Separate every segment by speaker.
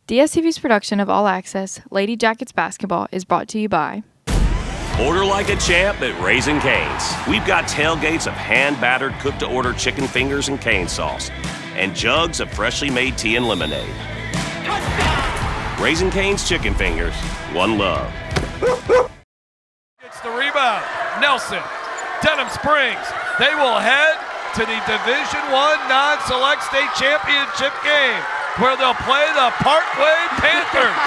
Speaker 1: DSTV's production of All Access, Lady Jackets Basketball, is brought to you by
Speaker 2: Order like a champ at Raising Cane's. We've got tailgates of hand-battered, cooked-to-order chicken fingers and cane sauce, and jugs of freshly made tea and lemonade. Raising Cane's Chicken Fingers, one love.
Speaker 3: It's the rebound. Nelson, Denham Springs. They will head to the Division I non-select state championship game, where they'll play the Parkway Panthers.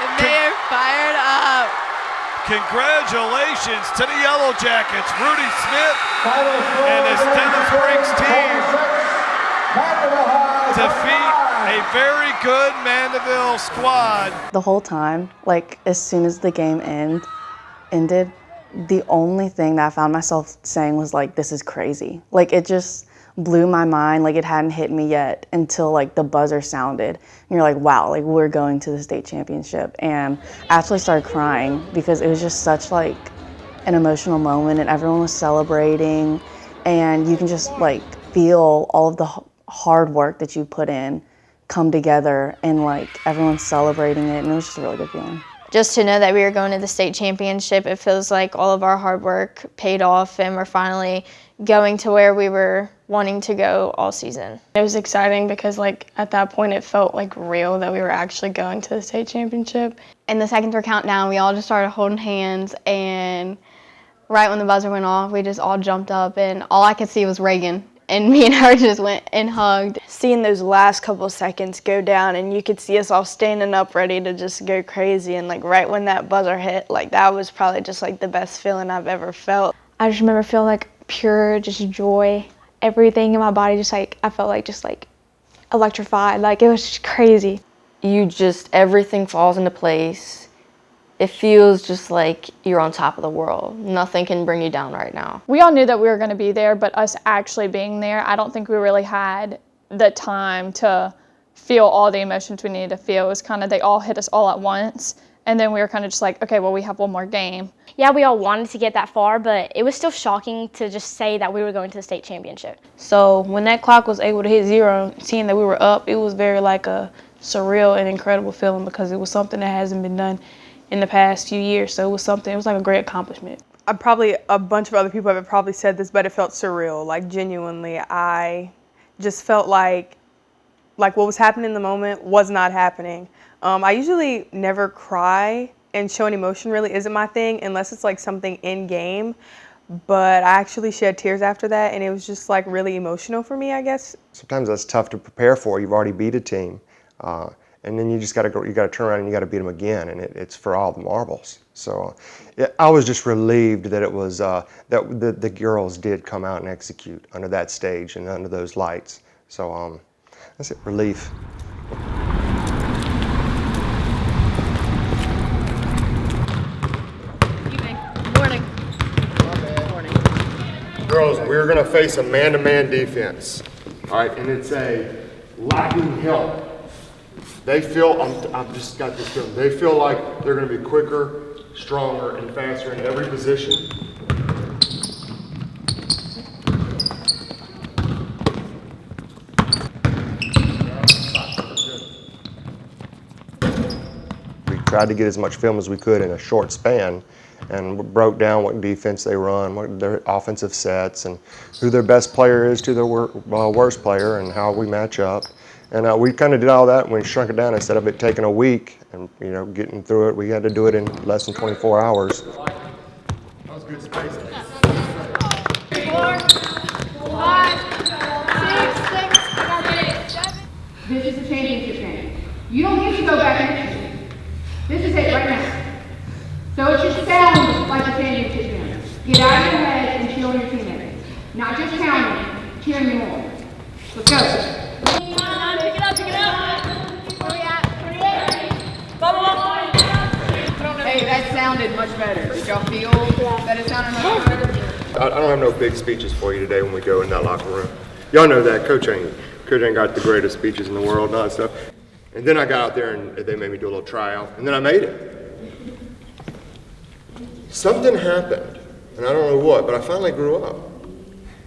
Speaker 4: And they are fired up.
Speaker 3: Congratulations to the Yellow Jackets, Rudy Smith and his Denham Springs team defeat a very good Mandeville squad.
Speaker 5: The whole time, like as soon as the game ended, the only thing that I found myself saying was like, this is crazy. Like it just blew my mind, like it hadn't hit me yet until like the buzzer sounded. And you're like, wow, like we're going to the state championship. And I actually started crying because it was just such like an emotional moment and everyone was celebrating and you can just like feel all of the hard work that you put in come together and like everyone's celebrating it and it was just a really good feeling.
Speaker 4: Just to know that we were going to the state championship, it feels like all of our hard work paid off and we're finally going to where we were wanting to go all season.
Speaker 6: It was exciting because like at that point it felt like real that we were actually going to the state championship.
Speaker 7: And the seconds were counting down, we all just started holding hands, and right when the buzzer went off, we just all jumped up and all I could see was Reagan. And me and her just went and hugged.
Speaker 6: Seeing those last couple of seconds go down and you could see us all standing up ready to just go crazy, and like right when that buzzer hit, like that was probably just like the best feeling I've ever felt.
Speaker 8: I just remember feeling like pure just joy. Everything in my body just like, I felt like just like electrified. Like it was just crazy.
Speaker 9: Everything falls into place. It feels just like you're on top of the world. Nothing can bring you down right now.
Speaker 8: We all knew that we were going to be there, but us actually being there, I don't think we really had the time to feel all the emotions we needed to feel. It was kind of, they all hit us all at once. And then we were kind of just like, okay, well, we have one more game.
Speaker 10: Yeah, we all wanted to get that far, but it was still shocking to just say that we were going to the state championship.
Speaker 6: So when that clock was able to hit 0, seeing that we were up, it was very like a surreal and incredible feeling because it was something that hasn't been done in the past few years. So it was like a great accomplishment.
Speaker 11: Probably a bunch of other people have probably said this, but it felt surreal. Like genuinely, I just felt like what was happening in the moment was not happening. I usually never cry, and showing emotion really isn't my thing unless it's like something in game. But I actually shed tears after that, and it was just like really emotional for me, I guess.
Speaker 12: Sometimes that's tough to prepare for. You've already beat a team. And then you just got to go. You got to turn around and you got to beat them again, and it's for all the marbles. So, I was just relieved that it was that the girls did come out and execute under that stage and under those lights. So, that's it. Relief.
Speaker 4: Morning.
Speaker 13: Girls, we're going to face a man-to-man defense. All right, and it's a lacking help. They feel, I've just got this feeling, they feel like they're going to be quicker, stronger, and faster in every position.
Speaker 12: We tried to get as much film as we could in a short span and broke down what defense they run, what their offensive sets, and who their best player is to their worst player and how we match up. And we kind of did all that and we shrunk it down. Instead of it taking a week and getting through it, we had to do it in less than 24 hours.
Speaker 13: That was good space.
Speaker 14: 4, 5, 6, 7. This is a championship game. You don't get to go back next year. This is it right now. So it should sound like a championship game. Get out of your head and cheer on your teammates. Not just counting, cheering them on. Let's go. Hey, that sounded much better. Did y'all feel that it sounded much better?
Speaker 13: I don't have no big speeches for you today when we go in that locker room. Y'all know that. Coach ain't got the greatest speeches in the world and all that stuff. And then I got out there and they made me do a little tryout, and then I made it. Something happened, and I don't know what, but I finally grew up.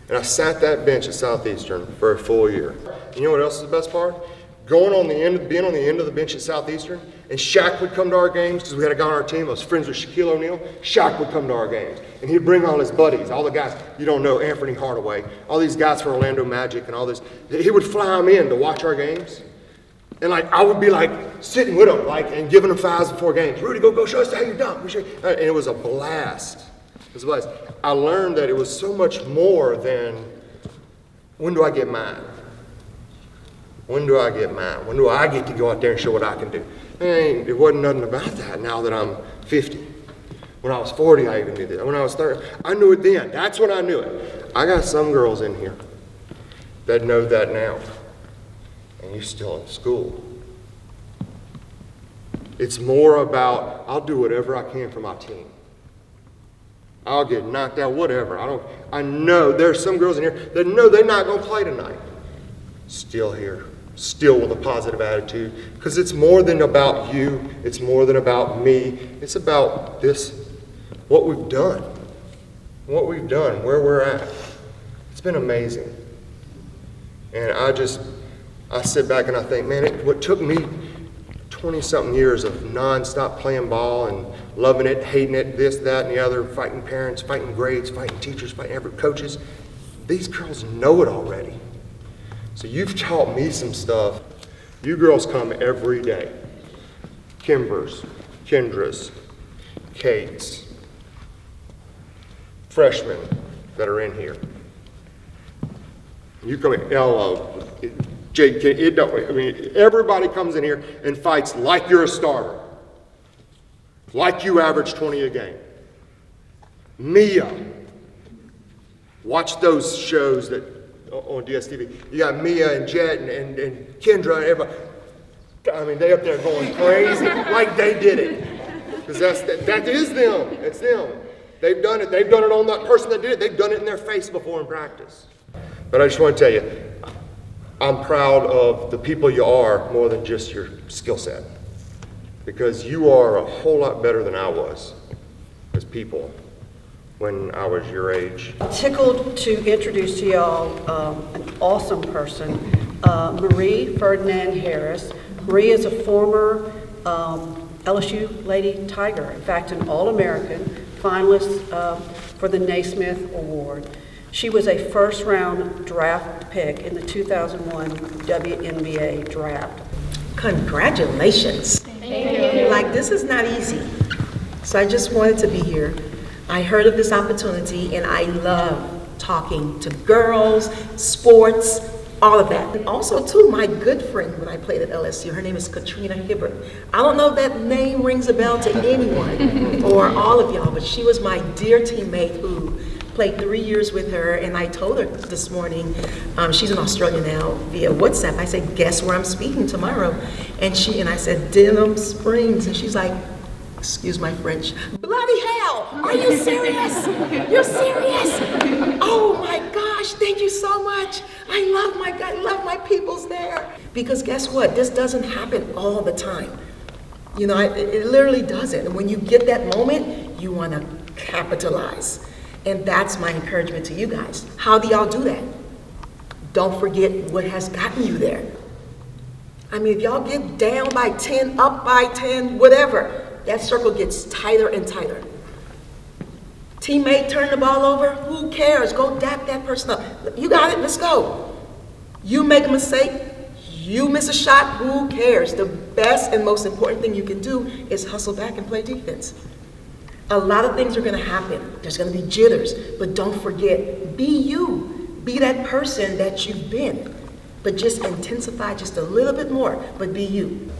Speaker 13: And I sat that bench at Southeastern for a full year. You know what else is the best part? being on the end of the bench at Southeastern, and Shaq would come to our games because we had a guy on our team. I was friends with Shaquille O'Neal. Shaq would come to our games, and he'd bring all his buddies, all the guys you don't know, Anthony Hardaway, all these guys for Orlando Magic and all this. He would fly them in to watch our games, and like I would be like sitting with them, like and giving them fouls before games. Rudy, go show us how you dunk. And it was a blast. It was a blast. I learned that it was so much more than when do I get mine. When do I get mine? When do I get to go out there and show what I can do? It wasn't nothing about that now that I'm 50. When I was 40, I even knew that. When I was 30, I knew it then. That's when I knew it. I got some girls in here that know that now. And you're still in school. It's more about, I'll do whatever I can for my team. I'll get knocked out, whatever. I know there's some girls in here that know they're not going to play tonight. Still here. Still with a positive attitude, because it's more than about you, it's more than about me, it's about this, what we've done, where we're at. It's been amazing. And I sit back and I think, man, what took me 20-something years of non-stop playing ball and loving it, hating it, this, that, and the other, fighting parents, fighting grades, fighting teachers, fighting every coaches, these girls know it already. So you've taught me some stuff. You girls come every day. Kimber's, Kendra's, Kate's, freshmen that are in here. You come in, Ella, Jake, everybody comes in here and fights like you're a starter. Like you average 20 a game. Mia, watch those shows that on DSTV. You got Mia and Jet and Kendra and everybody. I mean, they up there going crazy like they did it. Because that is them. It's them. They've done it. They've done it on that person that did it. They've done it in their face before in practice. But I just want to tell you, I'm proud of the people you are more than just your skill set. Because you are a whole lot better than I was as people when I was your age.
Speaker 15: Tickled to introduce to y'all an awesome person, Marie Ferdinand Harris. Marie is a former LSU Lady Tiger, in fact an All-American finalist for the Naismith Award. She was a first-round draft pick in the 2001 WNBA draft.
Speaker 16: Congratulations.
Speaker 15: Thank you.
Speaker 16: Like, this is not easy. So I just wanted to be here. I heard of this opportunity and I love talking to girls, sports, all of that. And also too, my good friend when I played at LSU, her name is Katrina Hibbert. I don't know if that name rings a bell to anyone or all of y'all, but she was my dear teammate who played 3 years with her, and I told her this morning, she's in Australia now via WhatsApp. I said, guess where I'm speaking tomorrow? And I said, Denham Springs, and she's like, excuse my French, bloody hell, are you serious? You're serious? Oh my gosh, thank you so much. I love my peoples there. Because guess what, this doesn't happen all the time. You know, it literally doesn't. And when you get that moment, you wanna capitalize. And that's my encouragement to you guys. How do y'all do that? Don't forget what has gotten you there. I mean, if y'all get down by 10, up by 10, whatever, that circle gets tighter and tighter. Teammate turn the ball over, who cares? Go dap that person up. You got it, let's go. You make a mistake, you miss a shot, who cares? The best and most important thing you can do is hustle back and play defense. A lot of things are gonna happen. There's gonna be jitters, but don't forget, be you. Be that person that you've been, but just intensify just a little bit more, but be you.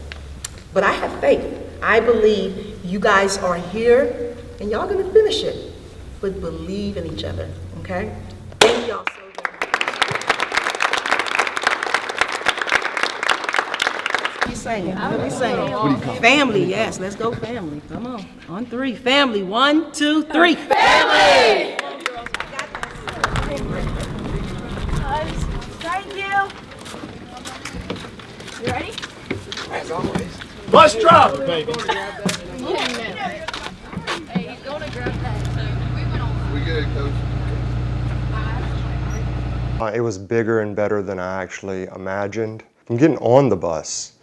Speaker 16: But I have faith. I believe you guys are here and y'all gonna finish it, but believe in each other, okay? Thank y'all so much. Keep singing, keep singing. Family, yes, let's go family, come on. On three, family, 1, 2, 3. Family!
Speaker 14: Thank you. You ready?
Speaker 3: As always. Let's drop, baby.
Speaker 14: Hey, he's going to grab that.
Speaker 13: We good, Coach?
Speaker 12: It was bigger and better than I actually imagined. from getting on the bus,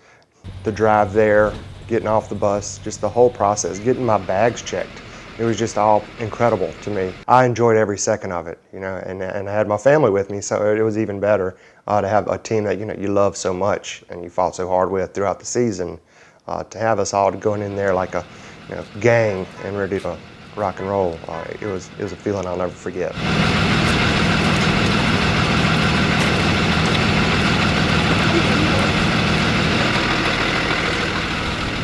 Speaker 12: the drive there, getting off the bus, just the whole process, getting my bags checked. It was just all incredible to me. I enjoyed every second of it, you know, and I had my family with me, so it was even better to have a team that, you know, you love so much and you fought so hard with throughout the season. To have us all going in there like a, you know, gang and ready to rock and roll, it was a feeling I'll never forget.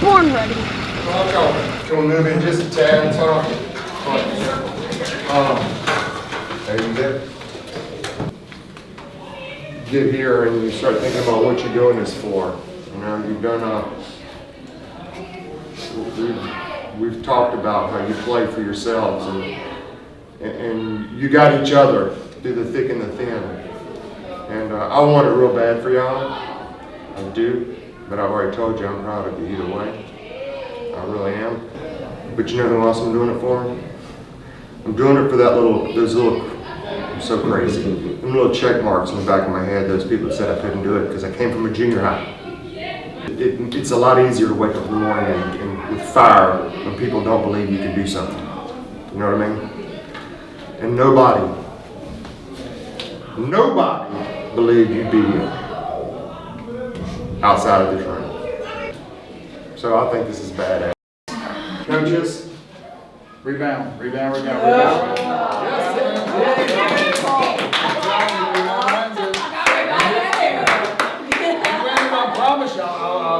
Speaker 7: Horne ready.
Speaker 13: Can we move in just a tad, Tom? There you go. Get here and you start thinking about what you're doing this for. You know, you've done we've talked about how you play for yourselves and you got each other through the thick and the thin. And I want it real bad for y'all. I do, but I've already told you I'm proud of you either way. I really am. But you know who else I'm doing it for? I'm doing it for I'm so crazy. Them little check marks in the back of my head, those people that said I couldn't do it because I came from a junior high. It's a lot easier to wake up in the morning and with fire when people don't believe you can do something. You know what I mean? And nobody believed you'd be outside of the train. So I think this is badass. Coaches, rebound.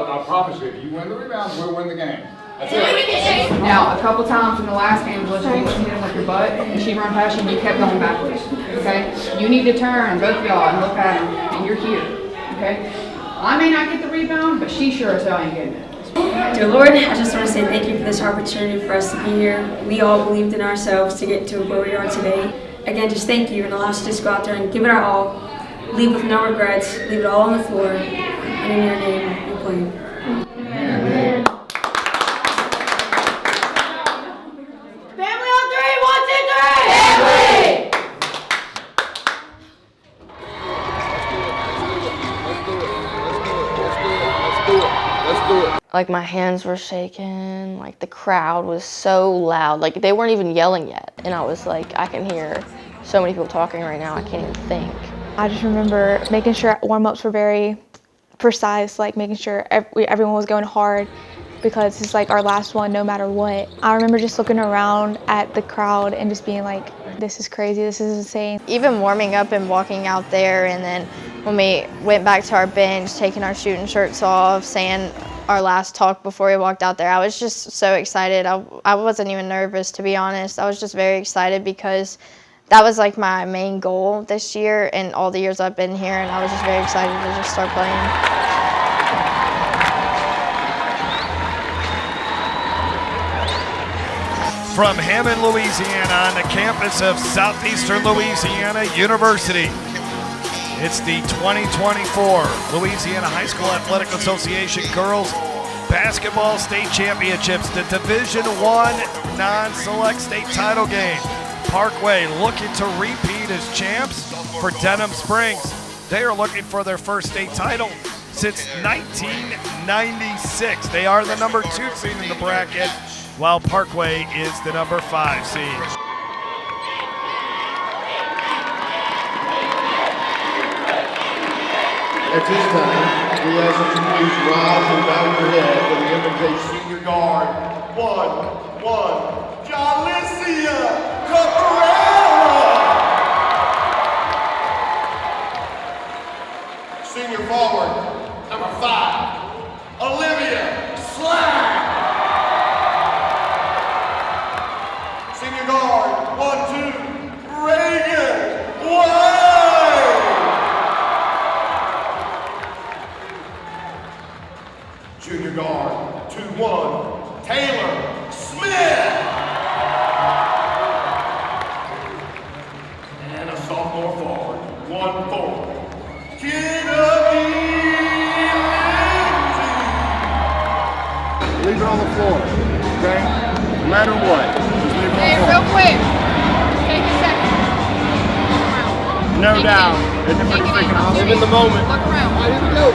Speaker 17: I promise you, if you win the rebounds, we'll win the game. That's it.
Speaker 14: Now, a couple times in the last game, was you hit him with your butt, and she run past you, and you kept going backwards. Okay? You need to turn, both of y'all, and look at him, and you're here. Okay? I may not get the rebound, but she sure as hell ain't getting it.
Speaker 18: Dear Lord, I just want to say thank you for this opportunity for us to be here. We all believed in ourselves to get to where we are today. Again, just thank you and allow us to just go out there and give it our all. Leave with no regrets. Leave it all on the floor. And in your name, we pray. Amen.
Speaker 14: Family on three! 1, 2, 3! Family!
Speaker 13: Let's do it.
Speaker 9: Like my hands were shaking, like the crowd was so loud, like they weren't even yelling yet. And I was like, I can hear so many people talking right now, I can't even think.
Speaker 6: I just remember making sure warm-ups were very precise, like making sure everyone was going hard because it's like our last one no matter what. I remember just looking around at the crowd and just being like, this is crazy, this is insane.
Speaker 4: Even warming up and walking out there, and then when we went back to our bench, taking our shooting shirts off, saying our last talk before we walked out there, I was just so excited. I wasn't even nervous, to be honest. I was just very excited because that was like my main goal this year and all the years I've been here, and I was just very excited to just start playing.
Speaker 3: From Hammond, Louisiana, on the campus of Southeastern Louisiana University, it's the 2024 Louisiana High School Athletic Association Girls Basketball State Championships, the Division I non-select state title game. Parkway looking to repeat as champs for Denham Springs. They are looking for their first state title since 1996. They are the number 2 seed in the bracket, while Parkway is the number 5 seed.
Speaker 13: At this time, we ask that you please rise and bow your head for the MK senior guard. 1, Jalicia Cabrera. Senior forward, number 5, Olivia Slack. Senior guard, 1, 2, Reagan White. Junior guard, 2-1, Taylor Smith. And a sophomore forward, 1-4, Kennedy Lindsay. Leave it on the floor, okay? No matter what, just leave it on the floor.
Speaker 14: Real quick, take a second.
Speaker 13: No doubt. Isn't it pretty freaking awesome? Live in the moment.
Speaker 14: Look around.
Speaker 13: All right, here we go.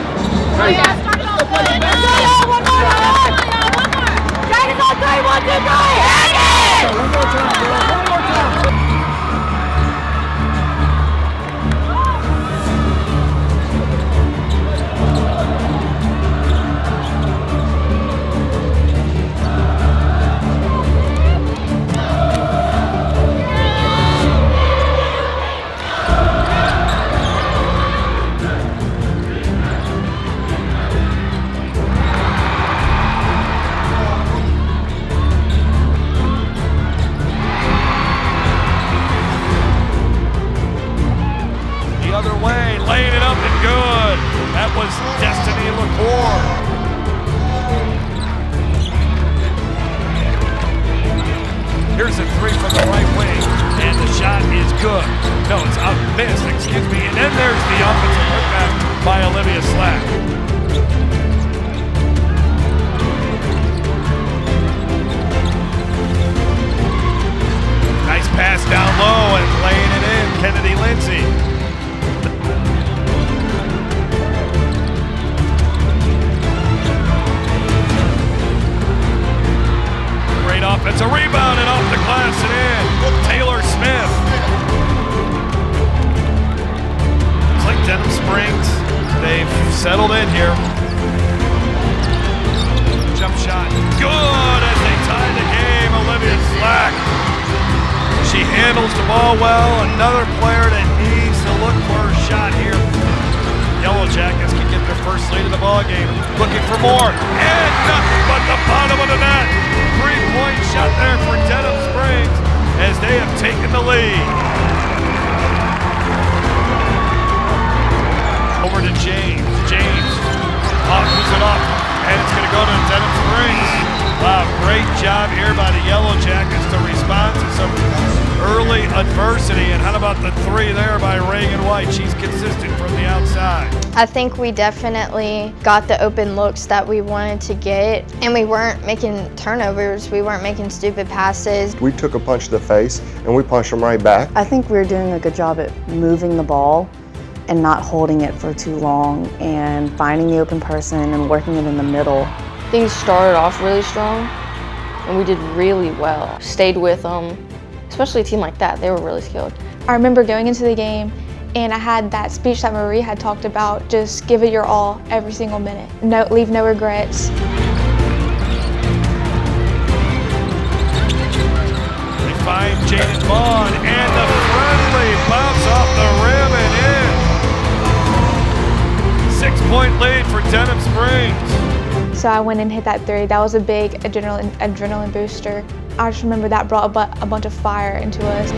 Speaker 3: Here's a three from the right wing, and the shot is good. No, it's up, missed, excuse me. And then there's the offensive putback by Olivia Slack. Nice pass down low and laying it in, Kennedy Lindsay. Great offense, a rebound and off the glass and in. Taylor Smith. It's like Denham Springs. They've settled in here. Jump shot, good as they tie the game. Olivia Slack. She handles the ball well. Another player that needs to look for a shot here. Yellow Jackets can get their first lead of the ball game. Looking for more, and nothing but the bottom of the net. 3-point shot there for Denham Springs as they have taken the lead. Over to James. James moves it up, and it's going to go to Denham Springs. Wow, great job here by the Yellow Jackets to respond to some early adversity. And how about the three there by Reagan White? She's consistent from the outside.
Speaker 4: I think we definitely got the open looks that we wanted to get, and we weren't making turnovers. We weren't making stupid passes.
Speaker 12: We took a punch to the face, and we punched them right back.
Speaker 5: I think we were doing a good job at moving the ball and not holding it for too long and finding the open person and working it in the middle.
Speaker 9: Things started off really strong, and we did really well. Stayed with them, especially a team like that. They were really skilled.
Speaker 6: I remember going into the game, and I had that speech that Marie had talked about, just give it your all every single minute. No, leave no regrets.
Speaker 3: They find Jaden Vaughn, and the friendly bounce off the rim and in. 6-point lead for Denham Springs.
Speaker 6: So I went and hit that three. That was a big adrenaline booster. I just remember that brought a bunch of fire into us.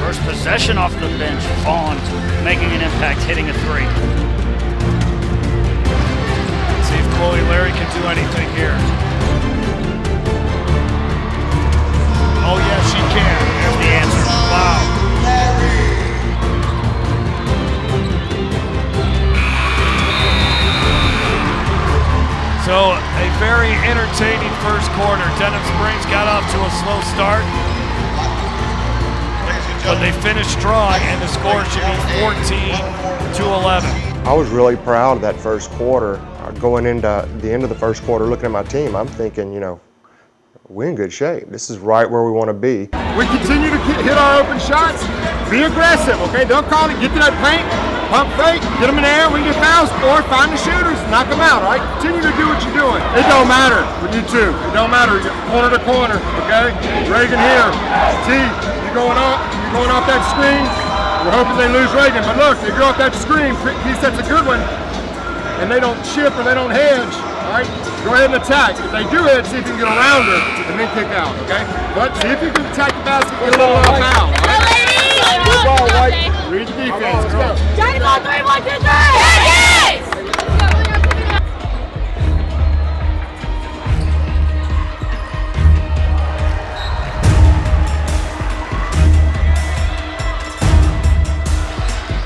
Speaker 19: First possession off the bench, Vaughn making an impact, hitting a three.
Speaker 3: Let's see if Chloe Larry can do anything here. Oh yeah, she can. There's the answer. Wow. So a very entertaining first quarter. Denham Springs got off to a slow start, but they finished strong, and the score should be 14-11.
Speaker 12: I was really proud of that first quarter. Going into the end of the first quarter, looking at my team, I'm thinking, you know, we're in good shape. This is right where we want to be.
Speaker 17: We continue to hit our open shots. Be aggressive, okay? Don't call it. Get to that paint. Pump fake, get them in the air, we get fouls, or find the shooters, knock them out, all right? Continue to do what you're doing. It don't matter with you two. It don't matter. You're corner to corner, okay? Reagan here. T, you're going off that screen. We're hoping they lose Reagan, but look, they go off that screen. He sets a good one, and they don't chip or they don't hedge, all right? Go ahead and attack. If they do hedge, see if you can get around her and then kick out, okay? But see if you can attack the basket, get a little foul, all right? Good ball, White. Read the defense. Let's go.
Speaker 14: Johnny Ball 3, 1, 2, 3. Yes!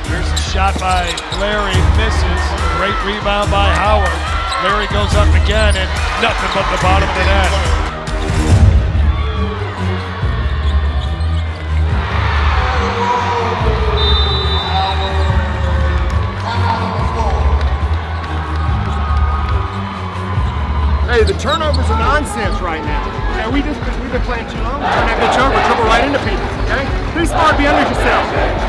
Speaker 3: Here's a shot by Larry, misses. Great rebound by Howard. Larry goes up again, and nothing but the bottom of the net.
Speaker 17: Hey, the turnovers are nonsense right now. And we've been playing too long. Turn that bitch over, dribble right into people, okay? Be smart, be under yourself.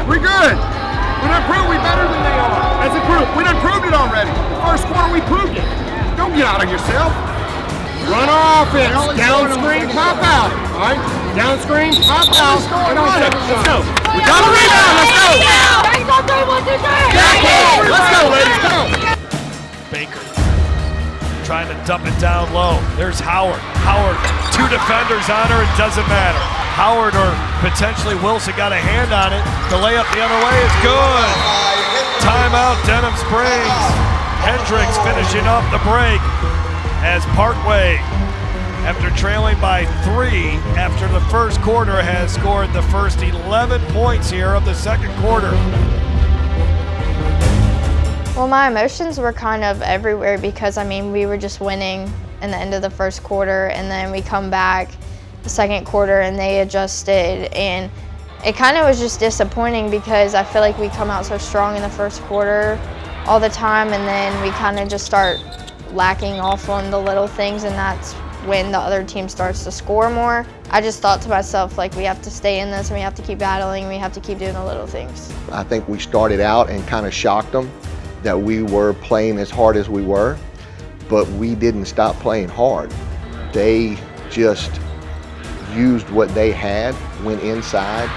Speaker 17: We're good. We done proved we better than they are. As a group, we done proved it already. First quarter, we proved it. Don't get out of yourself. Run our offense. Down screen, pop out. All right? Down screen, pop out. Let's go. We got a rebound. Let's go. Let's go, ladies. Come on.
Speaker 3: Baker trying to dump it down low. There's Howard. Howard, 2 defenders on her. It doesn't matter. Howard or potentially Wilson got a hand on it. The layup the other way is good. Timeout, Denham Springs. Hendricks finishing off the break as Parkway, after trailing by 3 after the first quarter, has scored the first 11 points here of the second quarter.
Speaker 4: Well, my emotions were kind of everywhere because, I mean, we were just winning in the end of the first quarter, and then we come back the second quarter and they adjusted, and it kind of was just disappointing because I feel like we come out so strong in the first quarter all the time, and then we kind of just start lacking off on the little things, and that's when the other team starts to score more. I just thought to myself, like, we have to stay in this and we have to keep battling, we have to keep doing the little things.
Speaker 20: I think we started out and kind of shocked them that we were playing as hard as we were, but we didn't stop playing hard. They just used what they had, went inside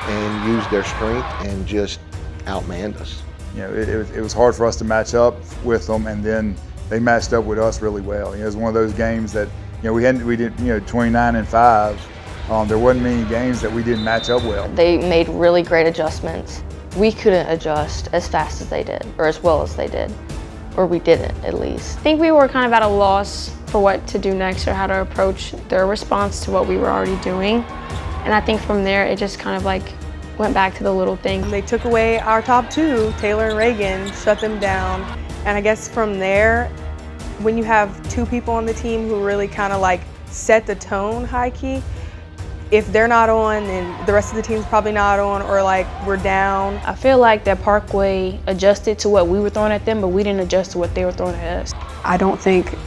Speaker 20: and used their strength and just outmanned us.
Speaker 21: You know, it was hard for us to match up with them, and then they matched up with us really well. You know, it was one of those games that, you know, we did 29-5. There wasn't many games that we didn't match up well.
Speaker 9: They made really great adjustments. We couldn't adjust as fast as they did, or as well as they did, or we didn't at least.
Speaker 6: I think we were kind of at a loss for what to do next or how to approach their response to what we were already doing. And I think from there, it just kind of like went back to the little things.
Speaker 11: They took away our top 2, Taylor and Reagan, shut them down. And I guess from there, when you have 2 people on the team who really kind of like set the tone high key, if they're not on, then the rest of the team's probably not on, or like we're down.
Speaker 22: I feel like that Parkway adjusted to what we were throwing at them, but we didn't adjust to what they were throwing at us.
Speaker 23: I don't think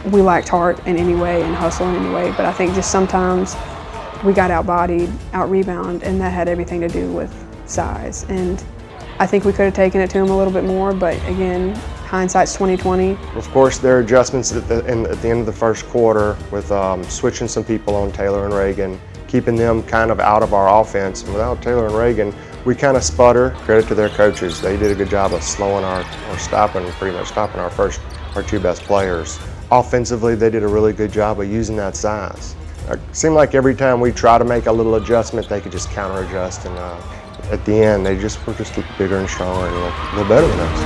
Speaker 23: we lacked heart in any way and hustle in any way, but I think just sometimes we got out-bodied, out-rebound, and that had everything to do with size. And I think we could have taken it to them a little bit more, but again, hindsight's 20/20.
Speaker 12: Of course, there are adjustments at the end of the first quarter with switching some people on Taylor and Reagan, keeping them kind of out of our offense. And without Taylor and Reagan, we kind of sputter. Credit to their coaches. They did a good job of slowing pretty much stopping our 2 best players. Offensively, they did a really good job of using that size. It seemed like every time we try to make a little adjustment, they could just counter adjust, and at the end, they just were just bigger and stronger and a little better than us.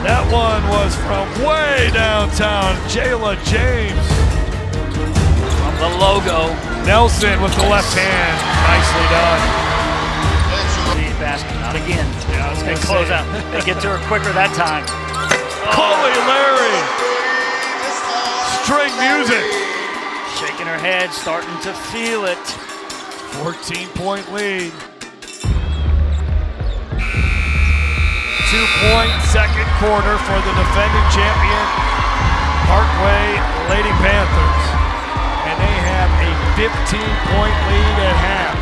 Speaker 3: That one was from way downtown, Jayla James.
Speaker 19: From the logo.
Speaker 3: Nelson with the left hand, nicely done.
Speaker 19: Lead basket, not again.
Speaker 3: Yeah, I was
Speaker 19: They
Speaker 3: gonna
Speaker 19: close
Speaker 3: say.
Speaker 19: out. They get to her quicker that time.
Speaker 3: Coley Larry. String music.
Speaker 19: Shaking her head, starting to feel it.
Speaker 3: 14-point lead. 2-point second quarter for the defending champion, Parkway Lady Panthers. And they have a 15-point lead at half.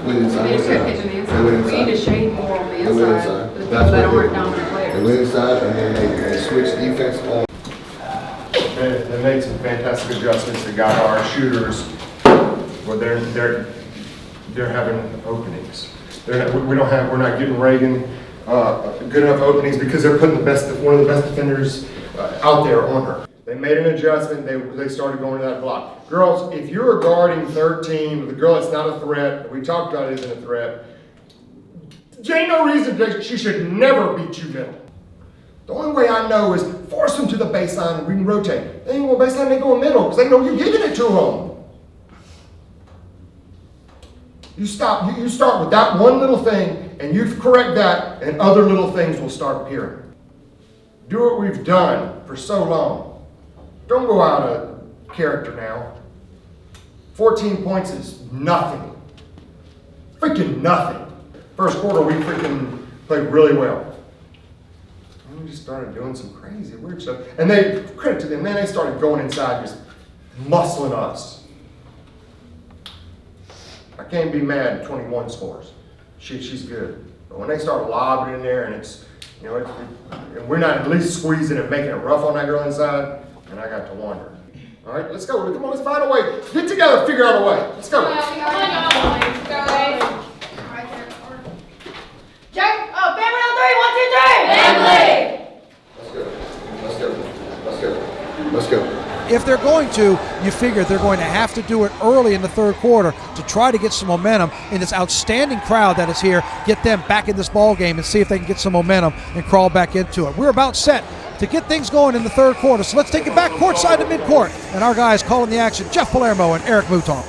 Speaker 24: We need to shade more on the inside. The people that aren't dominant players. They went inside and then they switched defense on.
Speaker 13: They made some fantastic adjustments that got our shooters where they're having openings. We're not getting Reagan good enough openings because they're putting one of the best defenders out there on her. They made an adjustment. They started going to that block. Girls, if you're guarding 13, the girl that's not a threat, we talked about it isn't a threat, there ain't no reason that she should never beat you middle. The only way I know is force them to the baseline and we can rotate. They ain't going baseline, they go middle because they know you're giving it to them. You start with that one little thing, and you correct that, and other little things will start appearing. Do what we've done for so long. Don't go out of character now. 14 points is nothing. Freaking nothing. First quarter, we freaking played really well. And we just started doing some crazy, weird stuff. And they, credit to them, man, they started going inside, just muscling us. I can't be mad at 21 scores. She's good. But when they start lobbing in there and it's, you know, and we're not at least squeezing and making it rough on that girl inside, and I got to wonder. All right, let's go. Come on, let's find a way. Get together, figure out a way. Let's go.
Speaker 14: Jack, family on 3, 1, 2, 3. Family.
Speaker 13: Let's go.
Speaker 1: If they're going to, you figure they're going to have to do it early in the third quarter to try to get some momentum in this outstanding crowd that is here, get them back in this ball game and see if they can get some momentum and crawl back into it. We're about set to get things going in the third quarter, so let's take it back courtside to midcourt. And our guys calling the action, Jeff Palermo and Eric Mouton.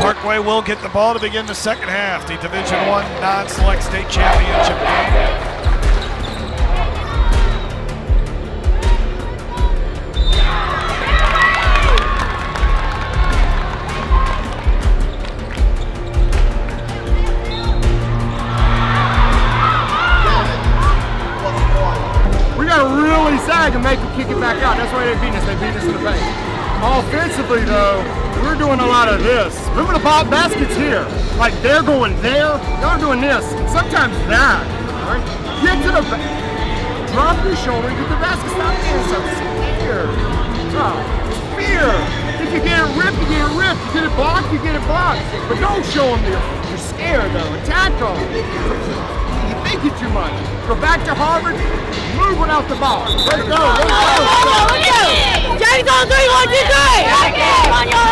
Speaker 3: Parkway will get the ball to begin the second half, the Division I non-select state championship game.
Speaker 17: Sag and make them kick it back out. That's why they beat us. They beat us in the paint. Offensively, though, we're doing a lot of this. Remember the ball baskets here. Like they're going there, y'all doing this. And sometimes that. All right? Get to the drop your shoulder and get the basket. Stop being so scared. Fear. If you get it ripped, you get it ripped. You get it blocked, you get it blocked. But don't show them you're scared, though. Attack them. You think it too much. Go back to Harvard. Move without the ball. Let's go.
Speaker 14: James on 3, 1, 2, 3. On your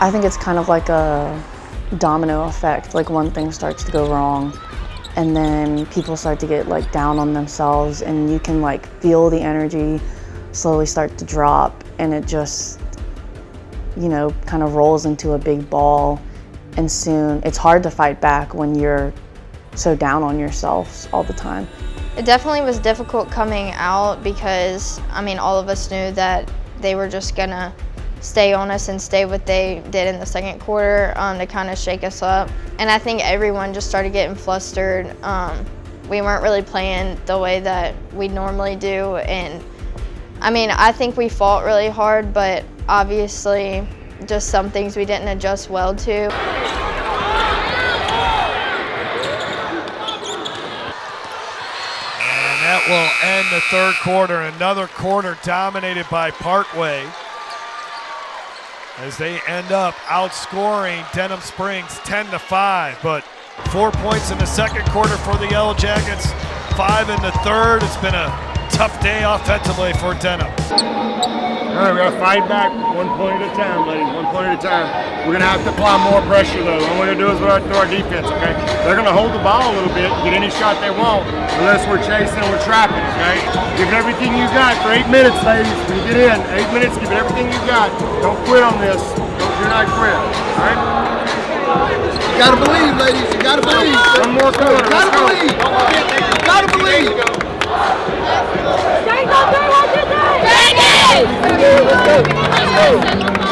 Speaker 5: I think it's kind of like a domino effect. Like one thing starts to go wrong and then people start to get like down on themselves and you can like feel the energy slowly start to drop and it just, you know, kind of rolls into a big ball and soon it's hard to fight back when you're so down on yourself all the time.
Speaker 4: It definitely was difficult coming out because, I mean, all of us knew that they were just gonna stay on us and stay what they did in the second quarter to kind of shake us up. And I think everyone just started getting flustered. We weren't really playing the way that we normally do. And I mean, I think we fought really hard, but obviously just some things we didn't adjust well to.
Speaker 3: And that will end the third quarter. Another quarter dominated by Parkway, as they end up outscoring Denham Springs 10-5, but 4 points in the second quarter for the Yellow Jackets, 5 in the third. It's been a tough day offensively for Denham.
Speaker 17: All right, we gotta fight back 1 point at a time, ladies, 1 point at a time. We're gonna have to apply more pressure though. All we're gonna do is throw our defense, okay? They're gonna hold the ball a little bit, get any shot they want, unless we're chasing and we're trapping, okay? Give it everything you got for 8 minutes, ladies. When you get in, 8 minutes, give it everything you got. Don't quit on this. Do not quit, all right?
Speaker 24: You gotta believe, ladies. You gotta believe.
Speaker 17: One more quarter.
Speaker 24: You gotta believe. You gotta believe.
Speaker 14: James on 3, 1, 2, 3. Let's go.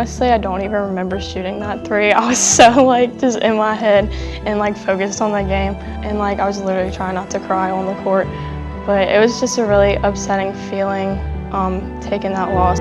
Speaker 6: Honestly, I don't even remember shooting that three. I was so like just in my head and like focused on the game, and like I was literally trying not to cry on the court. But it was just a really upsetting feeling taking that loss.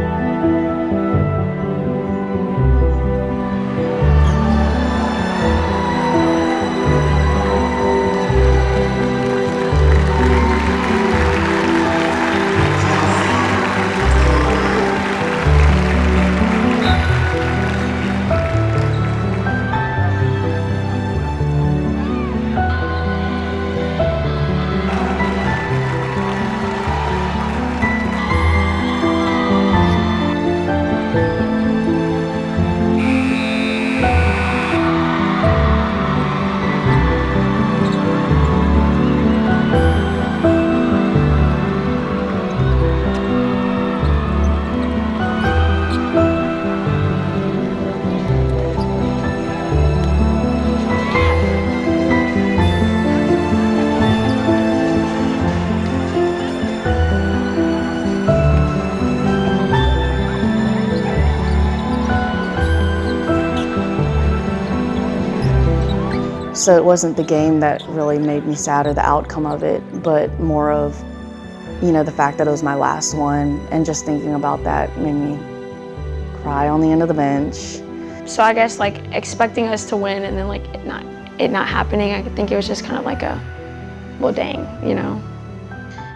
Speaker 5: So it wasn't the game that really made me sad or the outcome of it, but more of, you know, the fact that it was my last one, and just thinking about that made me cry on the end of the bench.
Speaker 6: So I guess like expecting us to win and then like it not happening, I think it was just kind of like a, well, dang, you know.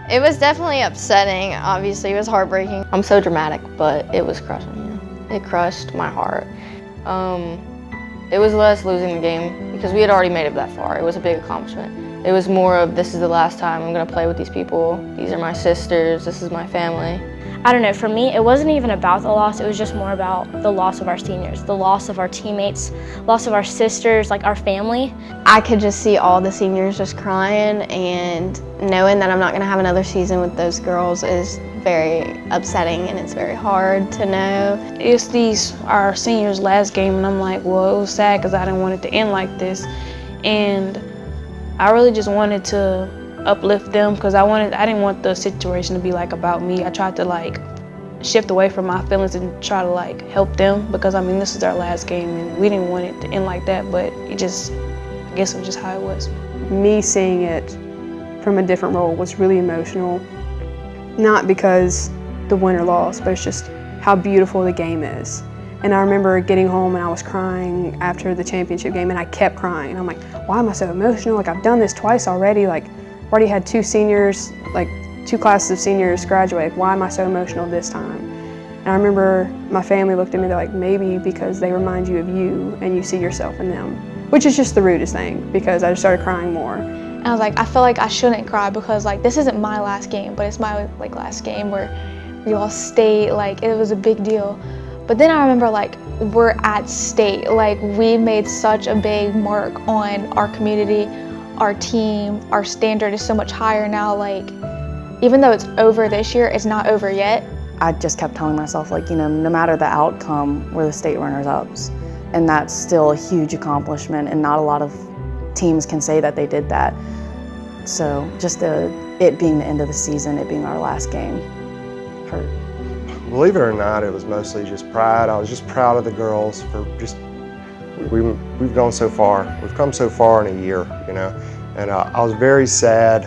Speaker 4: It was definitely upsetting. Obviously, it was heartbreaking.
Speaker 9: I'm so dramatic, but it was crushing, you know. It crushed my heart. It was less losing the game because we had already made it that far. It was a big accomplishment. It was more of, this is the last time I'm gonna play with these people. These are my sisters, this is my family.
Speaker 2: I don't know, for me, it wasn't even about the loss, it was just more about the loss of our seniors, the loss of our teammates, loss of our sisters, like our family.
Speaker 7: I could just see all the seniors just crying, and knowing that I'm not gonna have another season with those girls is very upsetting, and it's very hard to know.
Speaker 22: It's our seniors' last game, and I'm like, well, it was sad because I didn't want it to end like this. And I really just wanted to uplift them because I didn't want the situation to be like about me. I tried to like shift away from my feelings and try to like help them, because I mean, this is our last game and we didn't want it to end like that, but I guess it was just how it was.
Speaker 23: Me seeing it from a different role was really emotional. Not because the winner lost, but it's just how beautiful the game is. And I remember getting home and I was crying after the championship game, and I kept crying. I'm like, why am I so emotional? Like, I've done this twice already. Like, I've already had two seniors, like 2 classes of seniors graduate. Why am I so emotional this time? And I remember my family looked at me, they're like, maybe because they remind you of you and you see yourself in them, which is just the rudest thing, because I just started crying more.
Speaker 6: And I was like, I feel like I shouldn't cry because like this isn't my last game, but it's my like last game where we all state, like it was a big deal. But then I remember like we're at state, like we made such a big mark on our community, our team, our standard is so much higher now. Like even though it's over this year, it's not over yet.
Speaker 5: I just kept telling myself, like, you know, no matter the outcome, we're the state runners-ups. And that's still a huge accomplishment, and not a lot of teams can say that they did that. So just it being the end of the season, it being our last game, hurt.
Speaker 12: Believe it or not, it was mostly just pride. I was just proud of the girls for just, we've gone so far. We've come so far in a year, you know. And I was very sad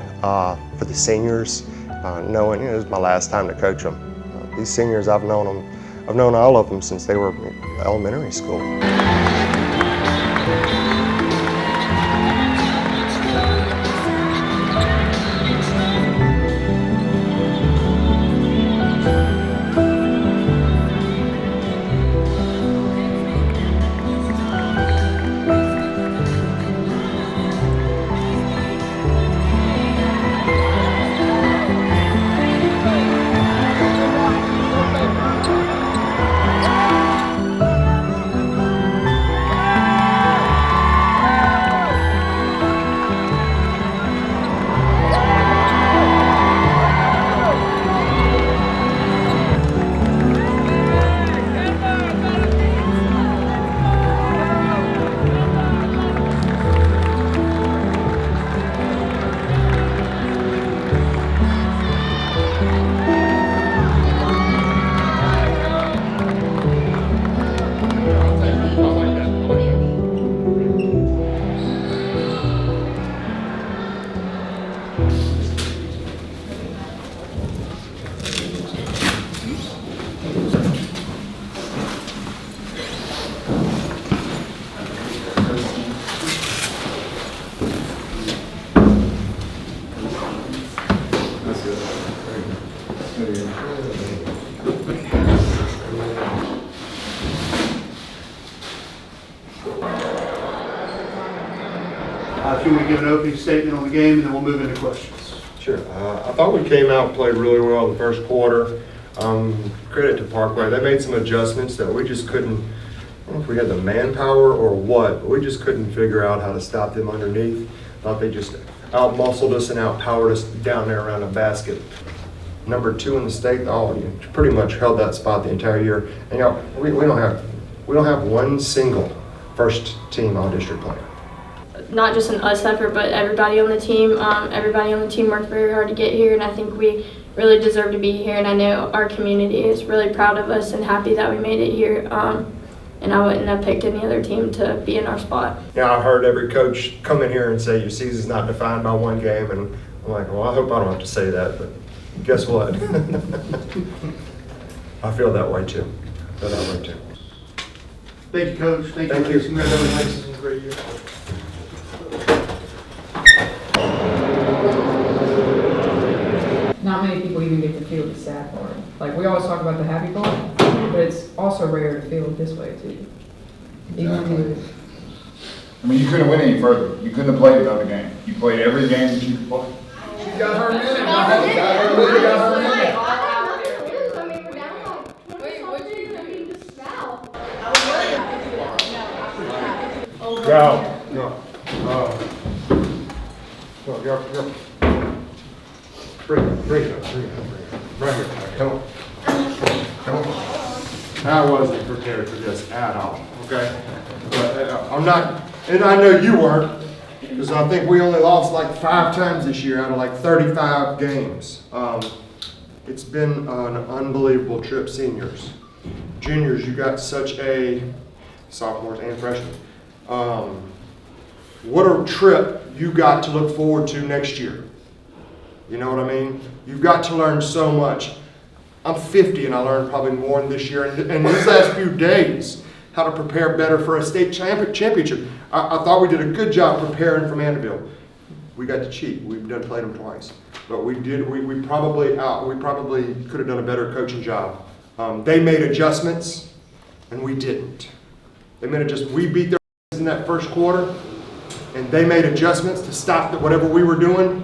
Speaker 12: for the seniors, knowing, you know, it was my last time to coach them. These seniors, I've known all of them since they were elementary school.
Speaker 8: If you want to give an opening statement on the game, and then we'll move into questions.
Speaker 13: Sure. I thought we came out and played really well in the first quarter. Credit to Parkway. They made some adjustments that we just couldn't, I don't know if we had the manpower or what, but we just couldn't figure out how to stop them underneath. Thought they just out-muscled us and out-powered us down there around the basket. Number 2 in the state, you pretty much held that spot the entire year. And we don't have one single first-team all-district player.
Speaker 10: Not just an us effort, but everybody on the team. Everybody on the team worked very hard to get here, and I think we really deserve to be here. And I know our community is really proud of us and happy that we made it here. And I wouldn't have picked any other team to be in our spot.
Speaker 13: I heard every coach come in here and say your season's not defined by one game, and I'm like, well, I hope I don't have to say that, but guess what? I feel that way too.
Speaker 8: Thank you, Coach. Thank you. Congratulations. This is a great year.
Speaker 15: Not many people even get to feel the sad part. Like, we always talk about the happy part, but it's also rare to feel this way too. Even
Speaker 21: I mean, you couldn't win any further. You couldn't have played another game. You played every game that you could play.
Speaker 17: She got her minute.
Speaker 13: Go. Bring it up. Right here. Come on. I wasn't prepared for this at all, okay? But I'm not, and I know you weren't, because I think we only lost like 5 times this year out of like 35 games. It's been an unbelievable trip, seniors. Juniors, you got such a, sophomores and freshmen. What a trip you got to look forward to next year. You know what I mean? You've got to learn so much. I'm 50 and I learned probably more in this year. And these last few days, how to prepare better for a state championship. I thought we did a good job preparing for Mandeville. We got to cheat. We've played them twice. But we probably could have done a better coaching job. They made adjustments and we didn't. We beat their in that first quarter and they made adjustments to stop whatever we were doing.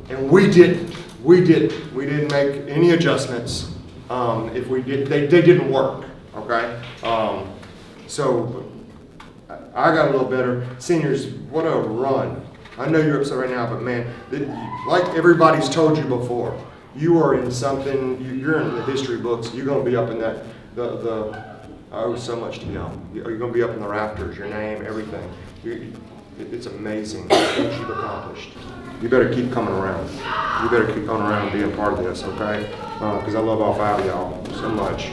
Speaker 13: And we didn't. We didn't make any adjustments. If we did, they didn't work. Okay. So I got a little better. Seniors, what a run! I know you're upset right now, but man, like everybody's told you before, you are in something. You're in the history books. You're going to be up in that. I owe so much to y'all. You're going to be up in the rafters. Your name, everything. It's amazing what you've accomplished. You better keep coming around. You better keep coming around and being a part of this, okay? Because I love all 5 of y'all so much.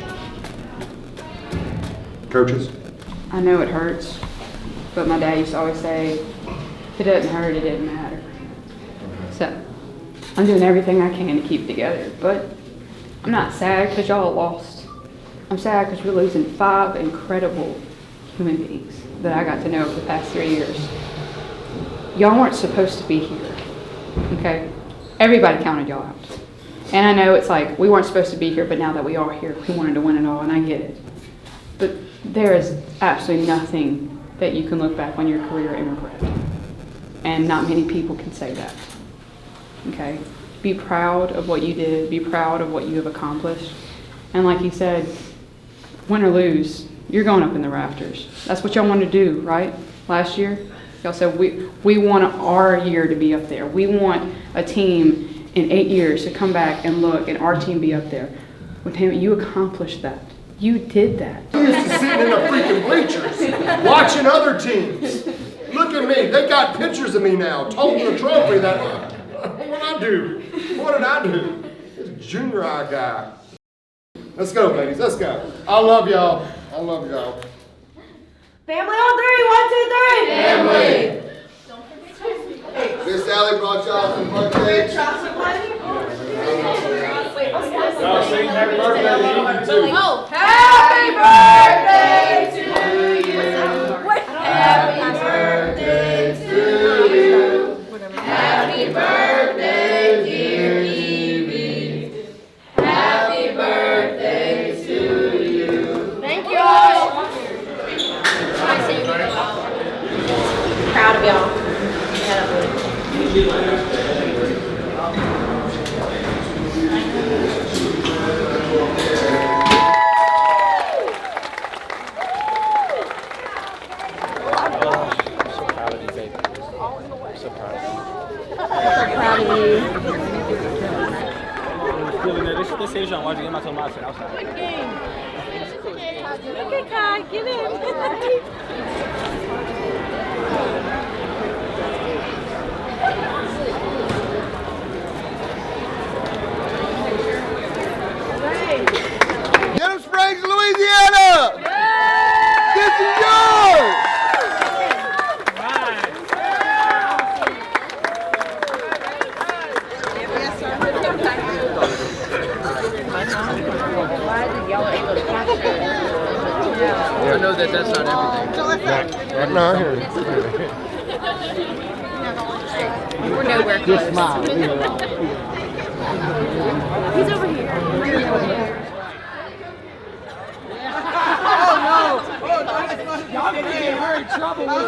Speaker 13: Coaches?
Speaker 24: I know it hurts, but my dad used to always say, if it doesn't hurt, it didn't matter. So I'm doing everything I can to keep it together, but I'm not sad because y'all lost. I'm sad because we're losing 5 incredible human beings that I got to know over the past 3 years. Y'all weren't supposed to be here, okay? Everybody counted y'all out. And I know it's like, we weren't supposed to be here, but now that we are here, we wanted to win it all, and I get it. But there is absolutely nothing that you can look back on your career and regret. And not many people can say that, okay? Be proud of what you did. Be proud of what you have accomplished. And like you said, win or lose, you're going up in the rafters. That's what y'all wanted to do, right? Last year, y'all said we want our year to be up there. We want a team in 8 years to come back and look and our team be up there. With him, you accomplished that. You did that.
Speaker 13: I'm used to sitting in the freaking bleachers, watching other teams. Look at me. They got pictures of me now, holding the trophy. What did I do? What did I do? This junior high guy. Let's go, ladies. Let's go. I love y'all. I love y'all.
Speaker 16: Family on 3. 1, 2, 3. Family.
Speaker 24: Miss Allie brought y'all some birthdays.
Speaker 17: Y'all sing happy birthday to Hayden too.
Speaker 16: Oh, happy birthday to you. Happy birthday to you. Happy birthday, dear Evie. Happy birthday to you.
Speaker 10: Thank you all.
Speaker 11: Denham Springs, Louisiana! This is yours!
Speaker 18: I know that that's not everything.
Speaker 11: No, I hear you.
Speaker 18: We're nowhere close.
Speaker 11: Just smile.
Speaker 18: He's over here.
Speaker 16: Y'all gonna get her in trouble with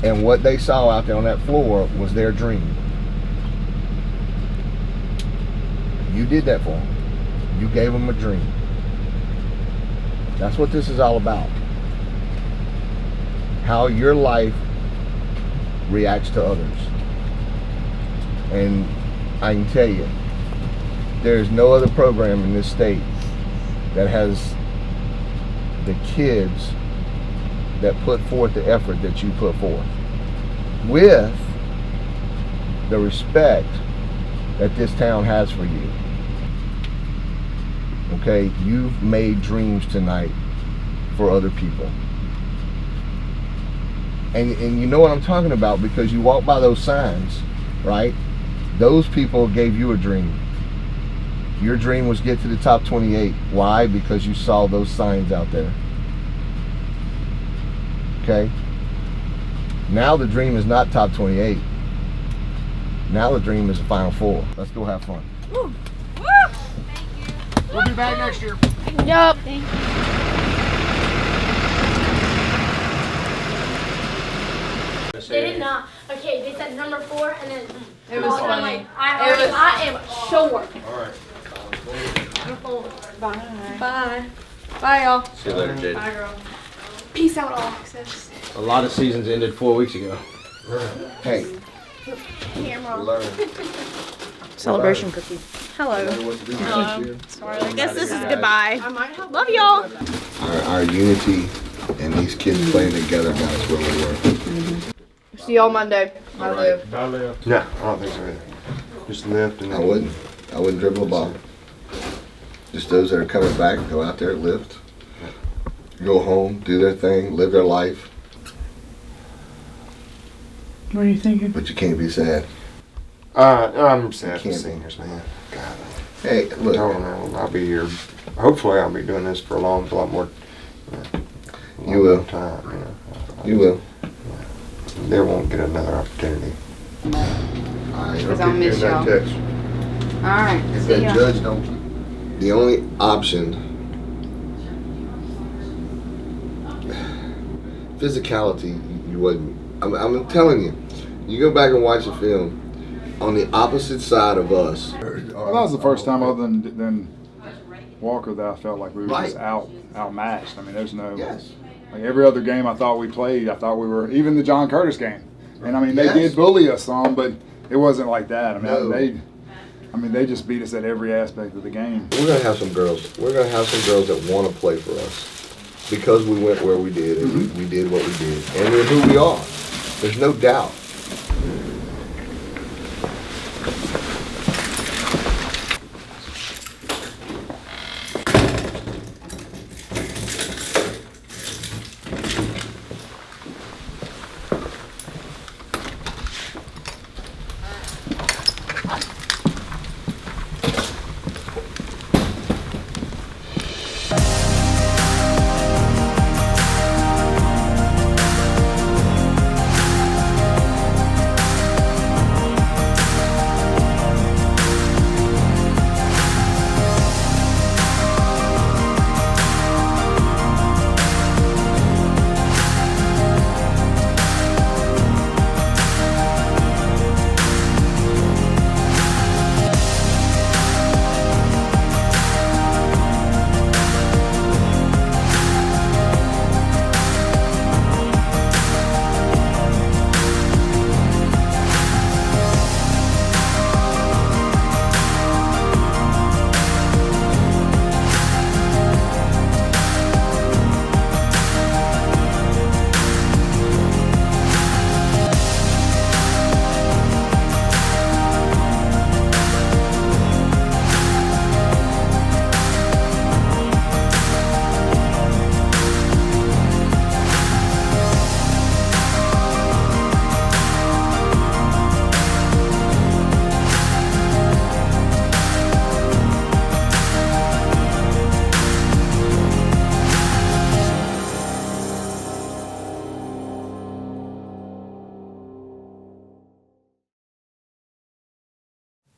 Speaker 11: And what they saw out there on that floor was their dream. You did that for them. You gave them a dream. That's what this is all about. How your life reacts to others. And I can tell you, there's no other program in this state that has the kids that put forth the effort that you put forth, with the respect that this town has for you. Okay, you've made dreams tonight for other people. And you know what I'm talking about, because you walk by those signs, right? Those people gave you a dream. Your dream was get to the top 28. Why? Because you saw those signs out there. Okay? Now the dream is not top 28. Now the dream is the Final Four. Let's go have fun.
Speaker 16: Woo. Woo.
Speaker 11: We'll be back next year.
Speaker 2: Yup.
Speaker 10: They did not. Okay, they said number 4, and then
Speaker 16: It was funny.
Speaker 10: I am sure.
Speaker 11: All right.
Speaker 16: Bye. Bye. Bye, y'all.
Speaker 19: See you later, Jaden.
Speaker 16: Bye, girl. Peace out, all access.
Speaker 19: A lot of seasons ended 4 weeks ago.
Speaker 11: Hey.
Speaker 16: Camera.
Speaker 20: Celebration cookie.
Speaker 16: Hello.
Speaker 20: Hello.
Speaker 16: Sorry, I guess this is goodbye. Love y'all.
Speaker 11: Our unity and these kids playing together got us where we were.
Speaker 16: See y'all Monday. I live.
Speaker 13: I live. No, I don't think so either. Just lift and
Speaker 11: I wouldn't dribble a ball. Just those that are coming back, go out there, lift, go home, do their thing, live their life.
Speaker 20: What are you thinking?
Speaker 11: But you can't be sad.
Speaker 13: I'm sad for seniors, man. God.
Speaker 11: Hey, look.
Speaker 13: I'll be here. Hopefully, I'll be doing this for a lot more.
Speaker 11: You will.
Speaker 13: Time,
Speaker 11: You will.
Speaker 13: They won't get another opportunity.
Speaker 24: Because I'll miss y'all.
Speaker 11: Text.
Speaker 24: All right.
Speaker 11: If
Speaker 24: See
Speaker 11: that
Speaker 24: ya.
Speaker 11: judge don't, the only option, physicality, you wouldn't. I'm telling you, you go back and watch the film. On the opposite side of us.
Speaker 21: Well, that was the first time, other than Walker, that I felt like we were just outmatched. I mean, there's no.
Speaker 11: Yes.
Speaker 21: Like every other game I thought we played, I thought we were, even the John Curtis game. And I mean, they did bully us some, but it wasn't like that. I mean, they just beat us at every aspect of the game.
Speaker 11: We're gonna have some girls. We're gonna have some girls that want to play for us because we went where we did and we did what we did, and we're who we are. There's no doubt.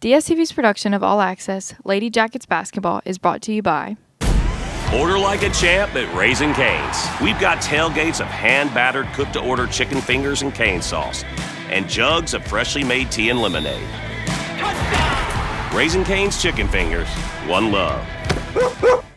Speaker 1: DSTV's production of All Access, Lady Jackets Basketball is brought to you by
Speaker 3: Order like a champ at Raising Cane's. We've got tailgates of hand-battered, cooked-to-order chicken fingers and cane sauce, and jugs of freshly made tea and lemonade. Raising Cane's Chicken Fingers, one love.